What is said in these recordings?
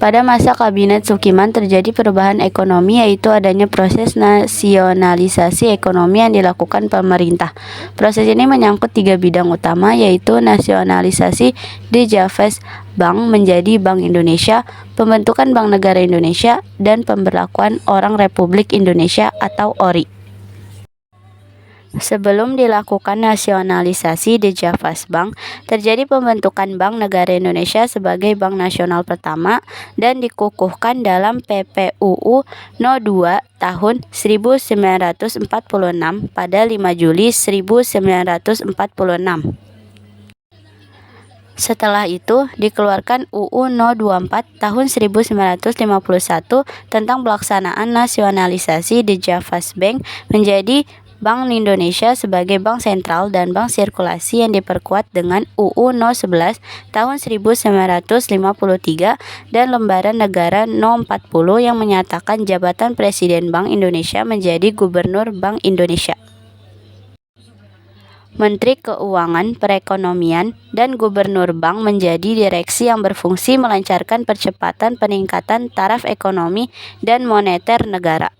Pada masa Kabinet Sukiman terjadi perubahan ekonomi, yaitu adanya proses nasionalisasi ekonomi yang dilakukan pemerintah. Proses ini menyangkut 3 bidang utama, yaitu nasionalisasi DJavas Bank menjadi Bank Indonesia, pembentukan Bank Negara Indonesia, dan pemberlakuan Orang Republik Indonesia atau ORI. Sebelum dilakukan nasionalisasi DJavas Bank, terjadi pembentukan Bank Negara Indonesia sebagai bank nasional pertama dan dikukuhkan dalam PPUU No. 2 tahun 1946 pada 5 Juli 1946. Setelah itu, dikeluarkan UU No. 24 tahun 1951 tentang pelaksanaan nasionalisasi DJavas Bank menjadi Bank Indonesia sebagai bank sentral dan bank sirkulasi yang diperkuat dengan UU No. 11 tahun 1953 dan Lembaran Negara No. 40 yang menyatakan jabatan Presiden Bank Indonesia menjadi Gubernur Bank Indonesia. Menteri Keuangan, Perekonomian, dan Gubernur Bank menjadi direksi yang berfungsi melancarkan percepatan peningkatan taraf ekonomi dan moneter negara.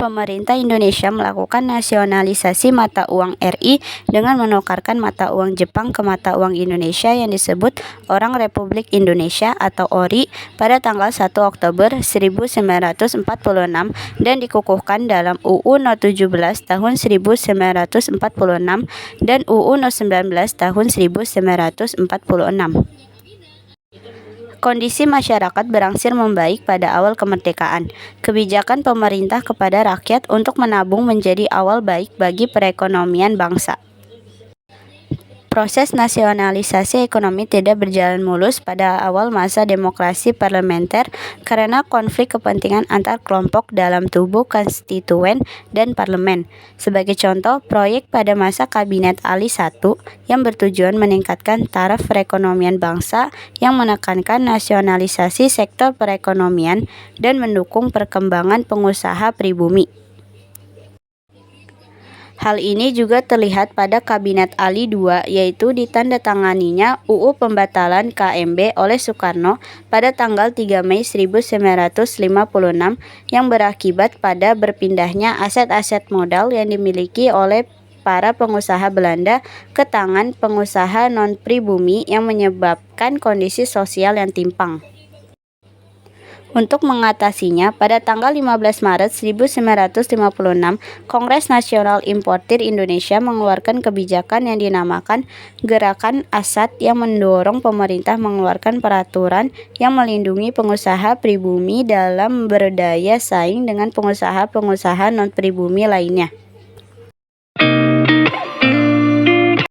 Pemerintah Indonesia melakukan nasionalisasi mata uang RI dengan menukarkan mata uang Jepang ke mata uang Indonesia yang disebut Orang Republik Indonesia atau ORI pada tanggal 1 Oktober 1946 dan dikukuhkan dalam UU No. 17 tahun 1946 dan UU No. 19 tahun 1946. Kondisi masyarakat berangsur membaik pada awal kemerdekaan. Kebijakan pemerintah kepada rakyat untuk menabung menjadi awal baik bagi perekonomian bangsa. Proses nasionalisasi ekonomi tidak berjalan mulus pada awal masa demokrasi parlementer karena konflik kepentingan antar kelompok dalam tubuh konstituen dan parlemen. Sebagai contoh, proyek pada masa Kabinet Ali I yang bertujuan meningkatkan taraf perekonomian bangsa yang menekankan nasionalisasi sektor perekonomian dan mendukung perkembangan pengusaha pribumi. Hal ini juga terlihat pada Kabinet Ali II, yaitu ditandatanganinya UU Pembatalan KMB oleh Soekarno pada tanggal 3 Mei 1956 yang berakibat pada berpindahnya aset-aset modal yang dimiliki oleh para pengusaha Belanda ke tangan pengusaha non-pribumi yang menyebabkan kondisi sosial yang timpang. Untuk mengatasinya, pada tanggal 15 Maret 1956, Kongres Nasional Importir Indonesia mengeluarkan kebijakan yang dinamakan Gerakan Asat yang mendorong pemerintah mengeluarkan peraturan yang melindungi pengusaha pribumi dalam berdaya saing dengan pengusaha-pengusaha non-pribumi lainnya.